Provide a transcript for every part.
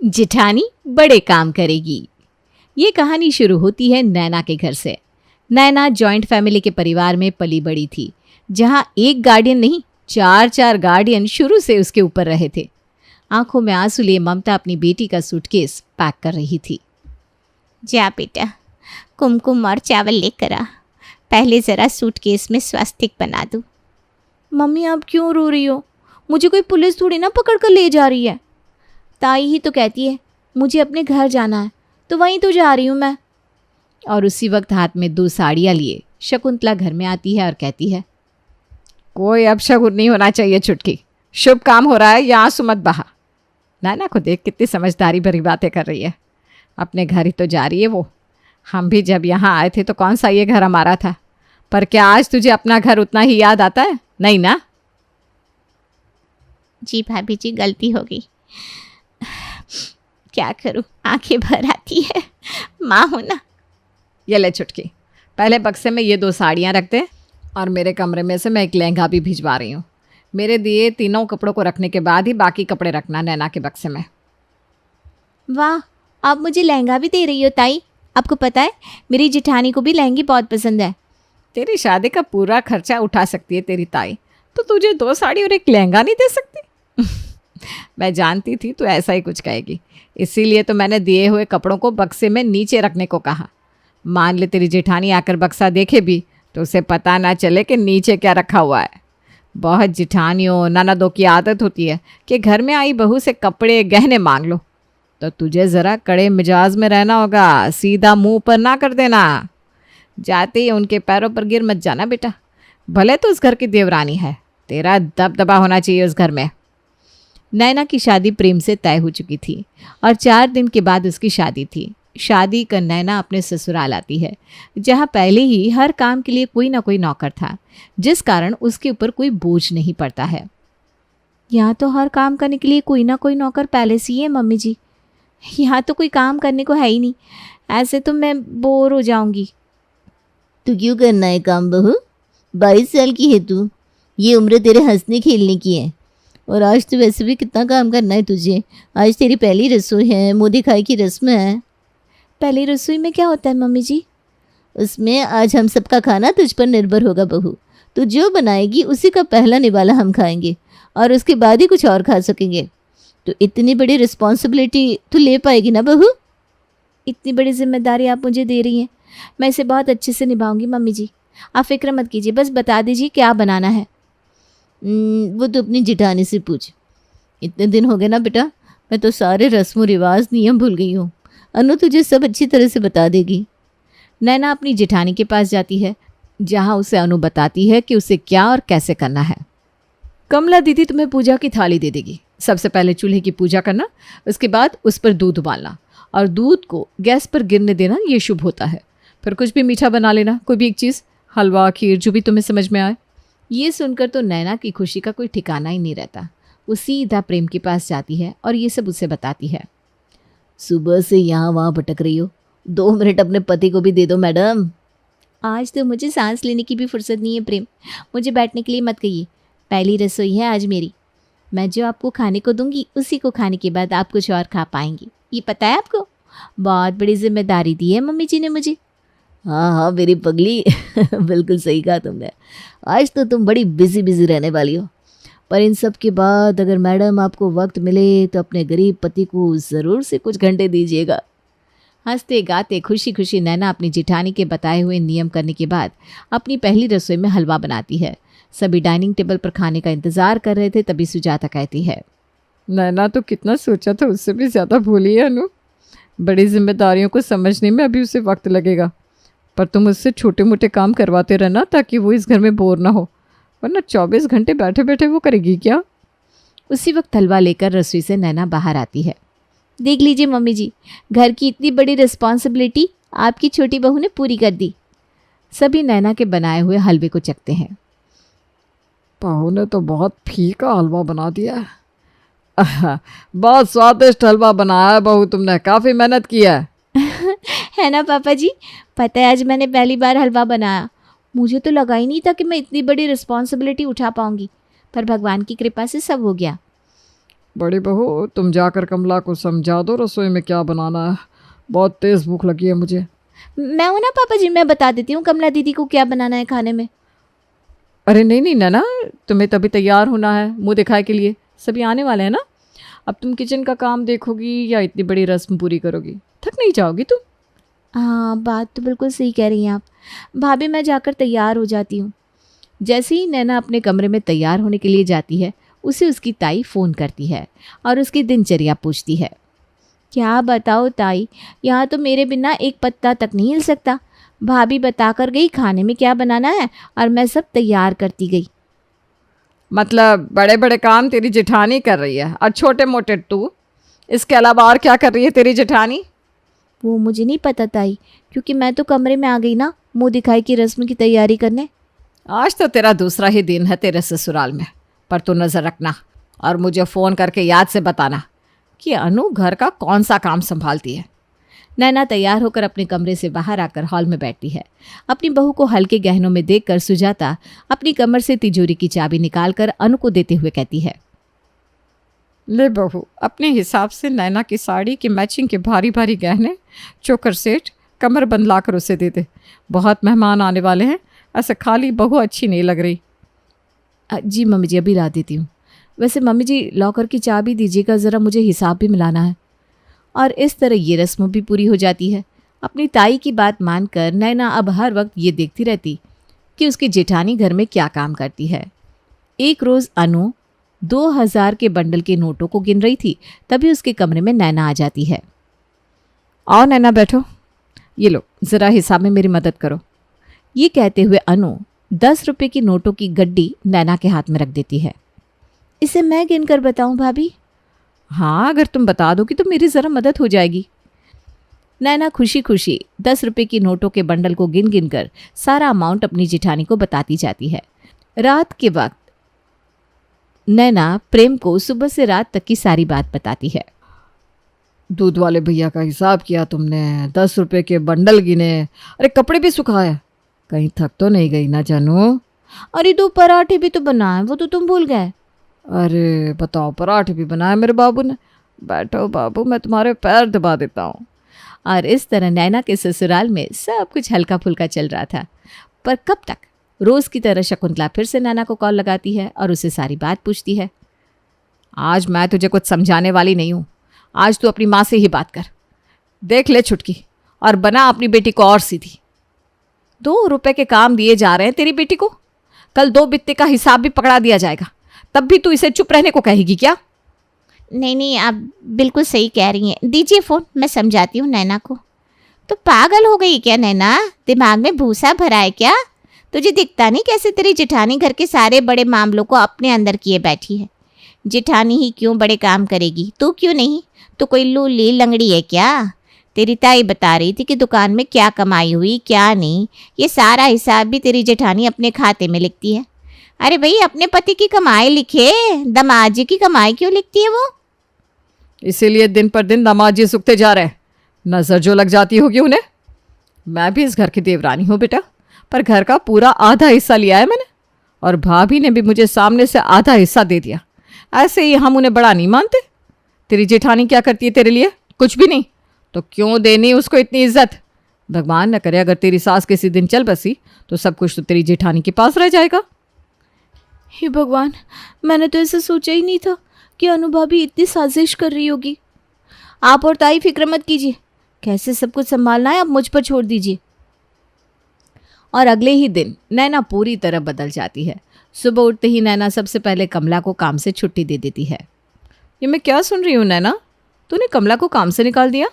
जिठानी बड़े काम करेगी। ये कहानी शुरू होती है नैना के घर से। नैना जॉइंट फैमिली के परिवार में पली बड़ी थी, जहाँ एक गार्डियन नहीं 4-4 गार्डियन शुरू से उसके ऊपर रहे थे। आंखों में आंसू लिए ममता अपनी बेटी का सूटकेस पैक कर रही थी। जा बेटा, कुमकुम और चावल लेकर आ। पहले ज़रा सूटकेस में स्वास्तिक बना दूँ। मम्मी आप क्यों रो रही हो? मुझे कोई पुलिस थोड़ी ना पकड़ कर ले जा रही है। ताई ही तो कहती है मुझे अपने घर जाना है, तो वहीं तो जा रही हूँ मैं। और उसी वक्त हाथ में 2 साड़ियाँ लिए शकुंतला घर में आती है और कहती है, कोई अपशगुन नहीं होना चाहिए छुटकी, शुभ काम हो रहा है, यहाँ सुमत बहा। नैना को देख कितनी समझदारी भरी बातें कर रही है। अपने घर ही तो जा रही है वो। हम भी जब यहाँ आए थे तो कौन सा ये घर हमारा था, पर क्या आज तुझे अपना घर उतना ही याद आता है? नहीं ना? जी भाभी जी, गलती हो गई। क्या करूं, आंखें भर आती है, माँ हूं ना। ये ले छुटकी, पहले बक्से में ये 2 साड़ियाँ रख दे और मेरे कमरे में से मैं एक लहंगा भी भिजवा रही हूँ। मेरे दिए तीनों कपड़ों को रखने के बाद ही बाकी कपड़े रखना नैना के बक्से में। वाह, आप मुझे लहंगा भी दे रही हो ताई। आपको पता है मेरी जिठानी को भी लहंगी बहुत पसंद है। तेरी शादी का पूरा खर्चा उठा सकती है तेरी ताई, तो तुझे 2 साड़ी और एक लहंगा नहीं दे सकती? मैं जानती थी तू ऐसा ही कुछ कहेगी, इसीलिए तो मैंने दिए हुए कपड़ों को बक्से में नीचे रखने को कहा। मान ले तेरी जेठानी आकर बक्सा देखे भी तो उसे पता ना चले कि नीचे क्या रखा हुआ है। बहुत जिठानियों ननदों की आदत होती है कि घर में आई बहू से कपड़े गहने मांग लो, तो तुझे ज़रा कड़े मिजाज में रहना होगा, सीधा मुंह पर ना कर देना। जाते ही उनके पैरों पर गिर मत जाना बेटा। भले तो उस घर की देवरानी है, तेरा दबदबा होना चाहिए उस घर में। नैना की शादी प्रेम से तय हो चुकी थी और 4 दिन के बाद उसकी शादी थी। शादी कर नैना अपने ससुराल आती है, जहाँ पहले ही हर काम के लिए कोई ना कोई नौकर था, जिस कारण उसके ऊपर कोई बोझ नहीं पड़ता है। यहाँ तो हर काम करने के लिए कोई ना कोई नौकर पहले से ही है मम्मी जी। यहाँ तो कोई काम करने को है ही नहीं, ऐसे तो मैं बोर हो जाऊंगी। तू क्यों करना है काम बहू? 22 साल की है तू, ये उम्र तेरे हंसने खेलने की है। और आज तो वैसे भी कितना काम करना है तुझे। आज तेरी पहली रसोई है, मुँह दिखाई की रस्म है। पहली रसोई में क्या होता है मम्मी जी? उसमें आज हम सबका खाना तुझ पर निर्भर होगा बहू। तू जो बनाएगी उसी का पहला निवाला हम खाएंगे और उसके बाद ही कुछ और खा सकेंगे। तो इतनी बड़ी रिस्पॉन्सिबिलिटी तू ले पाएगी ना बहू? इतनी बड़ी जिम्मेदारी आप मुझे दे रही हैं, मैं इसे बहुत अच्छे से निभाऊंगी मम्मी जी। आप फिक्र मत कीजिए, बस बता दीजिए क्या बनाना है। वो तो अपनी जिठानी से पूछ। इतने दिन हो गए ना बेटा, मैं तो सारे रस्मों रिवाज नियम भूल गई हूँ। अनु तुझे सब अच्छी तरह से बता देगी। नैना अपनी जिठानी के पास जाती है, जहाँ उसे अनु बताती है कि उसे क्या और कैसे करना है। कमला दीदी तुम्हें पूजा की थाली दे देगी। सबसे पहले चूल्हे की पूजा करना, उसके बाद उस पर दूध उबालना और दूध को गैस पर गिरने देना, ये शुभ होता है। फिर कुछ भी मीठा बना लेना, कोई भी एक चीज़, हलवा खीर जो भी तुम्हें समझ में आए। ये सुनकर तो नैना की खुशी का कोई ठिकाना ही नहीं रहता। वो सीधा प्रेम के पास जाती है और ये सब उसे बताती है। सुबह से यहाँ वहाँ भटक रही हो, 2 मिनट अपने पति को भी दे दो मैडम। आज तो मुझे सांस लेने की भी फुर्सत नहीं है प्रेम, मुझे बैठने के लिए मत कहिए। पहली रसोई है आज मेरी, मैं जो आपको खाने को दूंगी उसी को खाने के बाद आप कुछ और खा पाएंगी, ये पता है आपको। बहुत बड़ी जिम्मेदारी दी है मम्मी जी ने मुझे। हाँ हाँ मेरी पगली बिल्कुल सही कहा तुमने। आज तो तुम बड़ी बिजी रहने वाली हो, पर इन सब के बाद अगर मैडम आपको वक्त मिले तो अपने गरीब पति को ज़रूर से कुछ घंटे दीजिएगा। हंसते गाते खुशी खुशी नैना अपनी जिठानी के बताए हुए नियम करने के बाद अपनी पहली रसोई में हलवा बनाती है। सभी डाइनिंग टेबल पर खाने का इंतजार कर रहे थे, तभी सुजाता कहती है, नैना तो कितना सोचा था उससे भी ज़्यादा भूली है अनु। बड़ी जिम्मेदारियों को समझने में अभी उसे वक्त लगेगा, पर तुम उससे छोटे मोटे काम करवाते रहना ताकि वो इस घर में बोर ना हो, वरना 24 घंटे बैठे बैठे वो करेगी क्या? उसी वक्त हलवा लेकर रसोई से नैना बाहर आती है। देख लीजिए मम्मी जी, घर की इतनी बड़ी रिस्पॉन्सिबिलिटी आपकी छोटी बहू ने पूरी कर दी। सभी नैना के बनाए हुए हलवे को चखते हैं। बहू ने तो बहुत फीका हलवा बना दिया है। बहुत स्वादिष्ट हलवा बनाया है बहू, तुमने काफ़ी मेहनत की है। है ना पापा जी, पता है आज मैंने पहली बार हलवा बनाया। मुझे तो लगा ही नहीं था कि मैं इतनी बड़ी रिस्पॉन्सिबिलिटी उठा पाऊंगी, पर भगवान की कृपा से सब हो गया। बड़ी बहू, तुम जाकर कमला को समझा दो रसोई में क्या बनाना है, बहुत तेज़ भूख लगी है मुझे। मैं हूं ना पापा जी, मैं बता देती हूँ कमला दीदी को क्या बनाना है खाने में। अरे नहीं नहीं नैना, तुम्हें तभी तैयार होना है मुंह दिखाए के लिए, सभी आने वाले हैं ना। अब तुम किचन का काम देखोगी या इतनी बड़ी रस्म पूरी करोगी, थक नहीं जाओगी तुम? हाँ, बात तो बिल्कुल सही कह रही हैं आप। भाभी मैं जाकर तैयार हो जाती हूँ। जैसे ही नैना अपने कमरे में तैयार होने के लिए जाती है, उसे उसकी ताई फ़ोन करती है और उसकी दिनचर्या पूछती है। क्या बताओ ताई, यहाँ तो मेरे बिना एक पत्ता तक नहीं हिल सकता। भाभी बता कर गई खाने में क्या बनाना है और मैं सब तैयार करती गई। मतलब बड़े बड़े काम तेरी जेठानी कर रही है और छोटे मोटे तू, इसके अलावा और क्या कर रही है तेरी जेठानी? वो मुझे नहीं पता ताई, क्योंकि मैं तो कमरे में आ गई ना मुंह दिखाई की रस्म की तैयारी करने। आज तो तेरा दूसरा ही दिन है तेरे ससुराल में, पर तू नज़र रखना और मुझे फ़ोन करके याद से बताना कि अनु घर का कौन सा काम संभालती है। नैना तैयार होकर अपने कमरे से बाहर आकर हॉल में बैठती है। अपनी बहू को हल्के गहनों में देखकर सुजाता अपनी कमर से तिजोरी की चाबी निकालकर अनु को देते हुए कहती है, ले बहू, अपने हिसाब से नैना की साड़ी की मैचिंग के भारी भारी गहने, चोकर सेट, कमर बंद लाकर उसे दे दे। बहुत मेहमान आने वाले हैं, ऐसे खाली बहू अच्छी नहीं लग रही। जी मम्मी जी, अभी ला देती हूँ। वैसे मम्मी जी, लॉकर की चाबी दीजिएगा, ज़रा मुझे हिसाब भी मिलाना है। और इस तरह ये रस्म भी पूरी हो जाती है। अपनी ताई की बात मानकर नैना अब हर वक्त ये देखती रहती कि उसकी जेठानी घर में क्या काम करती है। एक रोज़ अनु 2000 के बंडल के नोटों को गिन रही थी, तभी उसके कमरे में नैना आ जाती है। आओ नैना बैठो, ये लो ज़रा हिसाब में मेरी मदद करो। ये कहते हुए अनु 10 रुपये की नोटों की गड्डी नैना के हाथ में रख देती है। इसे मैं गिनकर बताऊं भाभी? हाँ, अगर तुम बता दोगी तो मेरी ज़रा मदद हो जाएगी। नैना खुशी खुशी 10 रुपये की नोटों के बंडल को गिन गिन कर सारा अमाउंट अपनी जेठानी को बताती जाती है। रात के वक्त नैना प्रेम को सुबह से रात तक की सारी बात बताती है। दूध वाले भैया का हिसाब किया तुमने, 10 रुपये के बंडल गिने, अरे कपड़े भी सुखाए, कहीं थक तो नहीं गई ना जानू? अरे 2 पराठे भी तो बनाए, वो तो तुम भूल गए। अरे बताओ, पराठे भी बनाए मेरे बाबू ने? बैठो बाबू, मैं तुम्हारे पैर दबा देता हूँ। और इस तरह नैना के ससुराल में सब कुछ हल्का फुल्का चल रहा था। पर कब तक? रोज़ की तरह शकुंतला फिर से नैना को कॉल लगाती है और उसे सारी बात पूछती है। आज मैं तुझे कुछ समझाने वाली नहीं हूँ, आज तू अपनी माँ से ही बात कर। देख ले छुटकी, और बना अपनी बेटी को और सीधी। 2 रुपए के काम दिए जा रहे हैं तेरी बेटी को, कल 2 बित्ते का हिसाब भी पकड़ा दिया जाएगा, तब भी तू इसे चुप रहने को कहेगी क्या? नहीं नहीं, आप बिल्कुल सही कह रही हैं। दीजिए फ़ोन, मैं समझाती हूँ नैना को। तो पागल हो गई क्या नैना? दिमाग में भूसा भरा है क्या? तुझे दिखता नहीं कैसे तेरी जेठानी घर के सारे बड़े मामलों को अपने अंदर किए बैठी है? जेठानी ही क्यों बड़े काम करेगी, तू क्यों नहीं? तो कोई लूली लंगड़ी है क्या? तेरी ताई बता रही थी कि दुकान में क्या कमाई हुई क्या नहीं, ये सारा हिसाब भी तेरी जेठानी अपने खाते में लिखती है। अरे भाई, अपने पति की कमाई लिखे, दामाद जी की कमाई क्यों लिखती है वो? इसीलिए दिन पर दिन दामाद जी सूखते जा रहे हैं, नज़र जो लग जाती होगी उन्हें। मैं भी इस घर की देवरानी हूँ बेटा, पर घर का पूरा आधा हिस्सा लिया है मैंने, और भाभी ने भी मुझे सामने से आधा हिस्सा दे दिया। ऐसे ही हम उन्हें बड़ा नहीं मानते। तेरी जेठानी क्या करती है तेरे लिए? कुछ भी नहीं, तो क्यों देनी उसको इतनी इज्जत? भगवान न करे अगर तेरी सास किसी दिन चल बसी तो सब कुछ तो तेरी जेठानी के पास रह जाएगा। हे भगवान, मैंने तो ऐसा सोचा ही नहीं था कि अनु भाभी इतनी साजिश कर रही होगी। आप और ताई फिक्र मत कीजिए, कैसे सब कुछ संभालना है आप मुझ पर छोड़ दीजिए। और अगले ही दिन नैना पूरी तरह बदल जाती है। सुबह उठते ही नैना सबसे पहले कमला को काम से छुट्टी दे देती है। ये मैं क्या सुन रही हूँ नैना, तूने कमला को काम से निकाल दिया?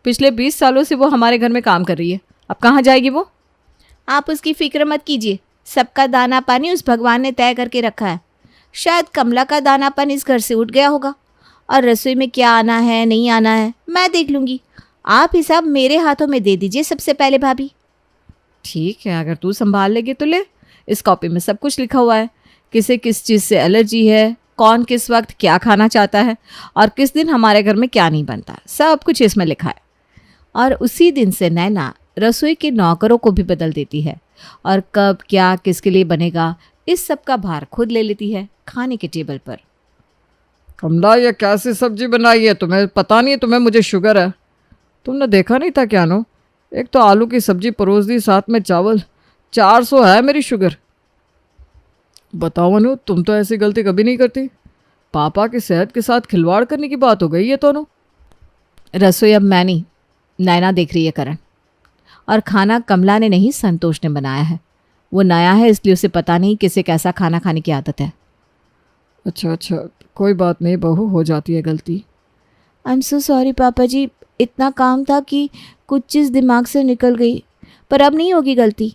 पिछले 20 सालों से वो हमारे घर में काम कर रही है, अब कहाँ जाएगी वो? आप उसकी फिक्र मत कीजिए, सबका दाना पानी उस भगवान ने तय करके रखा है। शायद कमला का दानापन इस घर से उठ गया होगा, और रसोई में क्या आना है नहीं आना है मैं देख लूँगी। आप हिसाब मेरे हाथों में दे दीजिए सबसे पहले भाभी। ठीक है, अगर तू संभाल लेगी तो ले। इस कॉपी में सब कुछ लिखा हुआ है, किसे किस चीज़ से एलर्जी है, कौन किस वक्त क्या खाना चाहता है, और किस दिन हमारे घर में क्या नहीं बनता, सब कुछ इसमें लिखा है। और उसी दिन से नैना रसोई के नौकरों को भी बदल देती है, और कब क्या किसके लिए बनेगा इस सब का भार खुद ले लेती है खाने के टेबल पर। कमला, ये कैसी सब्जी बनाई है? तुम्हें पता नहीं है तुम्हें मुझे शुगर है? तुमने देखा नहीं था क्या नो? एक तो आलू की सब्जी परोस दी, साथ में चावल। 400 है मेरी शुगर। बताओ अनु, तुम तो ऐसी गलती कभी नहीं करती। पापा की सेहत के साथ खिलवाड़ करने की बात हो गई है तो अनु। रसोई अब मैं नहीं, नैना देख रही है करण। और खाना कमला ने नहीं, संतोष ने बनाया है। वो नया है इसलिए उसे पता नहीं किसे कैसा खाना खाने की आदत है। अच्छा अच्छा, कोई बात नहीं बहू, हो जाती है गलती। आई एम सो सॉरी पापा जी, इतना काम था कि कुछ चीज़ दिमाग से निकल गई, पर अब नहीं होगी गलती।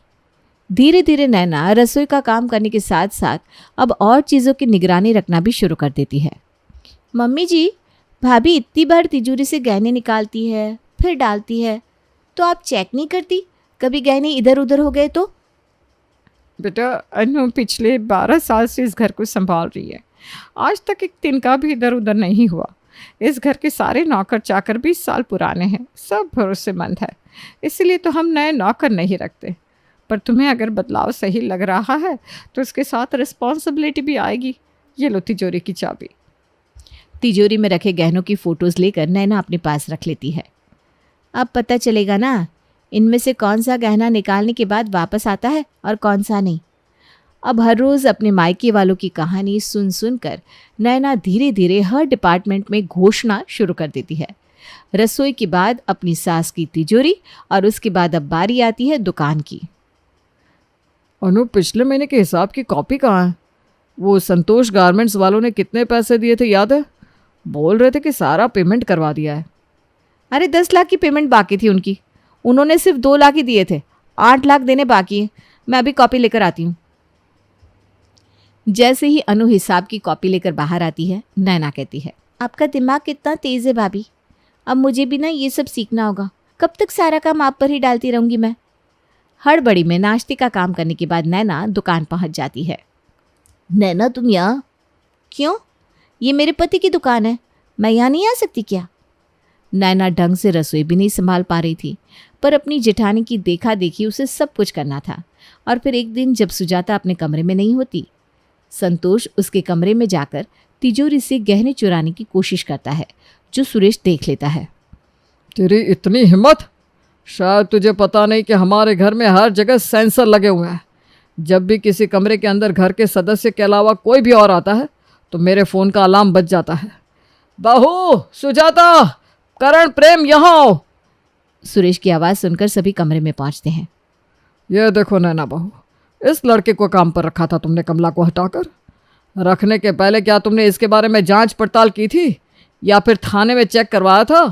धीरे धीरे नैना रसोई का काम करने के साथ साथ अब और चीज़ों की निगरानी रखना भी शुरू कर देती है। मम्मी जी, भाभी इतनी बार तिजोरी से गहने निकालती है फिर डालती है, तो आप चेक नहीं करती कभी गहने इधर उधर हो गए तो? बेटा, अनु पिछले 12 साल से इस घर को संभाल रही है। आज तक एक तिनका भी इधर उधर नहीं हुआ। इस घर के सारे नौकर चाकर 20 साल पुराने हैं, सब भरोसेमंद है, इसलिए तो हम नए नौकर नहीं रखते। पर तुम्हें अगर बदलाव सही लग रहा है तो इसके साथ रिस्पॉन्सिबिलिटी भी आएगी। ये लो तिजोरी की चाबी। तिजोरी में रखे गहनों की फ़ोटोज़ लेकर नैना अपने पास रख लेती है। अब पता चलेगा ना इनमें से कौन सा गहना निकालने के बाद वापस आता है और कौन सा नहीं। अब हर रोज़ अपने मायके वालों की कहानी सुन सुन कर नैना धीरे धीरे हर डिपार्टमेंट में घोषणा शुरू कर देती है। रसोई के बाद अपनी सास की तिजोरी और उसके बाद अब बारी आती है दुकान की। अनु, पिछले महीने के हिसाब की कॉपी कहाँ है? वो संतोष गारमेंट्स वालों ने कितने पैसे दिए थे याद है? बोल रहे थे कि सारा पेमेंट करवा दिया है। अरे 10 लाख की पेमेंट बाकी थी उनकी, उन्होंने सिर्फ 2 लाख ही दिए थे, 8 लाख देने बाकी हैं। मैं अभी कॉपी लेकर आती हूँ। जैसे ही अनु हिसाब की कॉपी लेकर बाहर आती है, नैना कहती है, आपका दिमाग कितना तेज़ है भाभी, अब मुझे भी ना ये सब सीखना होगा। कब तक सारा काम आप पर ही डालती रहूँगी मैं? हड़बड़ी में नाश्ते का काम करने के बाद नैना दुकान पहुँच जाती है। नैना, तुम यहाँ? क्यों? ये मेरे पति की दुकान है, मैं यहाँ नहीं आ सकती क्या? नैना ढंग से रसोई भी नहीं संभाल पा रही थी, पर अपनी जेठानी की देखा देखी उसे सब कुछ करना था। और फिर एक दिन जब सुजाता अपने कमरे में नहीं होती, संतोष उसके कमरे में जाकर तिजोरी से गहने चुराने की कोशिश करता है, जो सुरेश देख लेता है। तेरी इतनी हिम्मत! शायद तुझे पता नहीं कि हमारे घर में हर जगह सेंसर लगे हुए हैं। जब भी किसी कमरे के अंदर घर के सदस्य के अलावा कोई भी और आता है तो मेरे फ़ोन का अलार्म बज जाता है। बहू, सुजाता, करण, प्रेम, यहाँ आओ। सुरेश की आवाज़ सुनकर सभी कमरे में पहुंचते हैं। ये देखो नैना बहू, इस लड़के को काम पर रखा था तुमने कमला को हटाकर। रखने के पहले क्या तुमने इसके बारे में जांच पड़ताल की थी, या फिर थाने में चेक करवाया था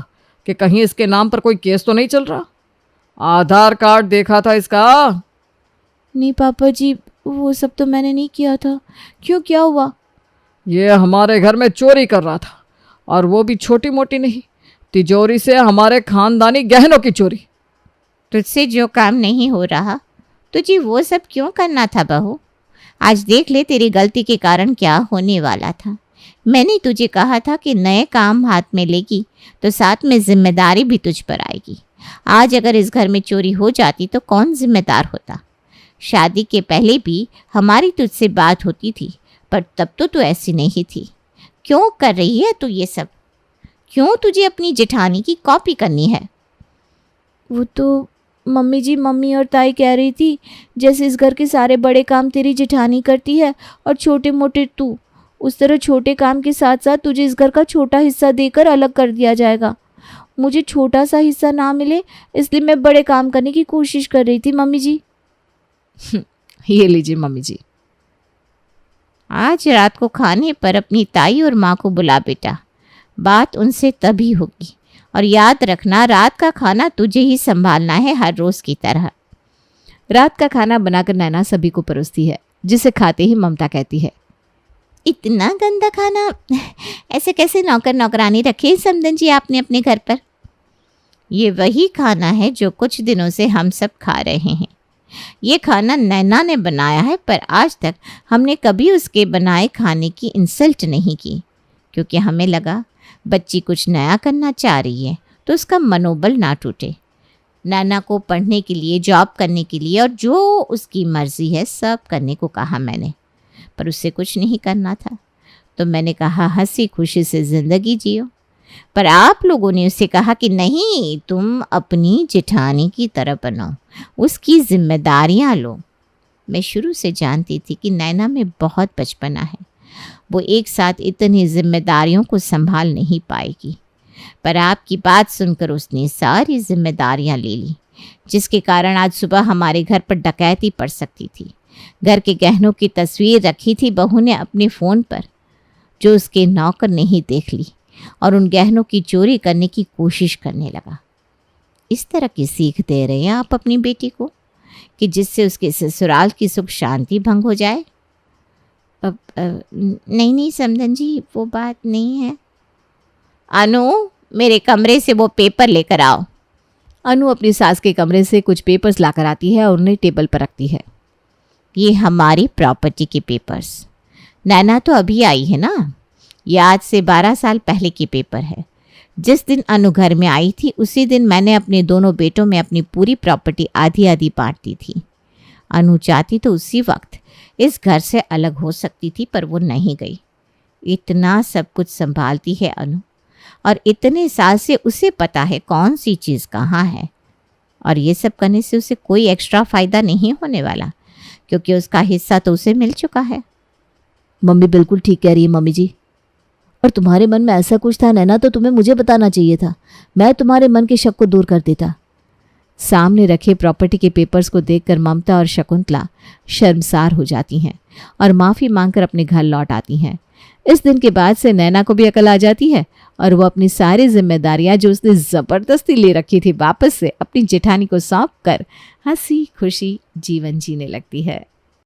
कि कहीं इसके नाम पर कोई केस तो नहीं चल रहा? आधार कार्ड देखा था इसका? नहीं पापा जी, वो सब तो मैंने नहीं किया था। क्यों, क्या हुआ? ये हमारे घर में चोरी कर रहा था, और वो भी छोटी मोटी नहीं, तिजोरी से हमारे खानदानी गहनों की चोरी। तुझसे जो काम नहीं हो रहा तुझे वो सब क्यों करना था बहू? आज देख ले तेरी गलती के कारण क्या होने वाला था। मैंने तुझे कहा था कि नए काम हाथ में लेगी तो साथ में जिम्मेदारी भी तुझ पर आएगी। आज अगर इस घर में चोरी हो जाती तो कौन जिम्मेदार होता? शादी के पहले भी हमारी तुझसे बात होती थी, पर तब तो तू ऐसी नहीं थी। क्यों कर रही है तू ये सब? क्यों तुझे अपनी जेठानी की कॉपी करनी है? वो तो मम्मी जी, मम्मी और ताई कह रही थी जैसे इस घर के सारे बड़े काम तेरी जेठानी करती है और छोटे मोटे तू, उस तरह छोटे काम के साथ साथ तुझे इस घर का छोटा हिस्सा देकर अलग कर दिया जाएगा। मुझे छोटा सा हिस्सा ना मिले इसलिए मैं बड़े काम करने की कोशिश कर रही थी मम्मी जी। ये लीजिए मम्मी जी। आज रात को खाने पर अपनी ताई और माँ को बुला बेटा, बात उनसे तभी होगी। और याद रखना, रात का खाना तुझे ही संभालना है हर रोज़ की तरह। रात का खाना बनाकर नैना सभी को परोसती है, जिसे खाते ही ममता कहती है, इतना गंदा खाना, ऐसे कैसे नौकर नौकरानी रखे समदन जी आपने अपने घर पर? ये वही खाना है जो कुछ दिनों से हम सब खा रहे हैं। ये खाना नैना ने बनाया है, पर आज तक हमने कभी उसके बनाए खाने की इंसल्ट नहीं की, क्योंकि हमें लगा बच्ची कुछ नया करना चाह रही है तो उसका मनोबल ना टूटे। नैना को पढ़ने के लिए, जॉब करने के लिए और जो उसकी मर्जी है सब करने को कहा मैंने, पर उससे कुछ नहीं करना था। तो मैंने कहा हंसी खुशी से ज़िंदगी जियो। पर आप लोगों ने उसे कहा कि नहीं, तुम अपनी जेठानी की तरह बनो, उसकी जिम्मेदारियां लो। मैं शुरू से जानती थी कि नैना में बहुत बचपना है, वो एक साथ इतनी जिम्मेदारियों को संभाल नहीं पाएगी। पर आपकी बात सुनकर उसने सारी जिम्मेदारियां ले ली, जिसके कारण आज सुबह हमारे घर पर डकैती पड़ सकती थी। घर के गहनों की तस्वीर रखी थी बहू ने अपने फ़ोन पर, जो उसके नौकर ने ही देख ली और उन गहनों की चोरी करने की कोशिश करने लगा। इस तरह की सीख दे रहे हैं आप अपनी बेटी को कि जिससे उसके ससुराल की सुख शांति भंग हो जाए? नहीं समधन जी, वो बात नहीं है। अनु, मेरे कमरे से वो पेपर लेकर आओ। अनु अपनी सास के कमरे से कुछ पेपर्स लाकर आती है और उन्हें टेबल पर रखती है। ये हमारी प्रॉपर्टी के पेपर्स। नैना तो अभी आई है ना, ये आज से 12 साल पहले के पेपर है। जिस दिन अनु घर में आई थी उसी दिन मैंने अपने दोनों बेटों में अपनी पूरी प्रॉपर्टी आधी आधी बांट दी थी। अनु चाहती तो उसी वक्त इस घर से अलग हो सकती थी, पर वो नहीं गई। इतना सब कुछ संभालती है अनु, और इतने साल से उसे पता है कौन सी चीज़ कहाँ है। और ये सब करने से उसे कोई एक्स्ट्रा फ़ायदा नहीं होने वाला, क्योंकि उसका हिस्सा तो उसे मिल चुका है। मम्मी बिल्कुल ठीक कह रही है मम्मी जी। और तुम्हारे मन में ऐसा कुछ था नैना, तो तुम्हें मुझे बताना चाहिए था, मैं तुम्हारे मन के शक को दूर कर देता। सामने रखे प्रॉपर्टी के पेपर्स को देखकर ममता और शकुंतला शर्मसार हो जाती हैं और माफ़ी मांगकर अपने घर लौट आती हैं। इस दिन के बाद से नैना को भी अकल आ जाती है और वो अपनी सारी जिम्मेदारियां जो उसने ज़बरदस्ती ले रखी थी वापस से अपनी जेठानी को सौंप कर हंसी खुशी जीवन जीने लगती है।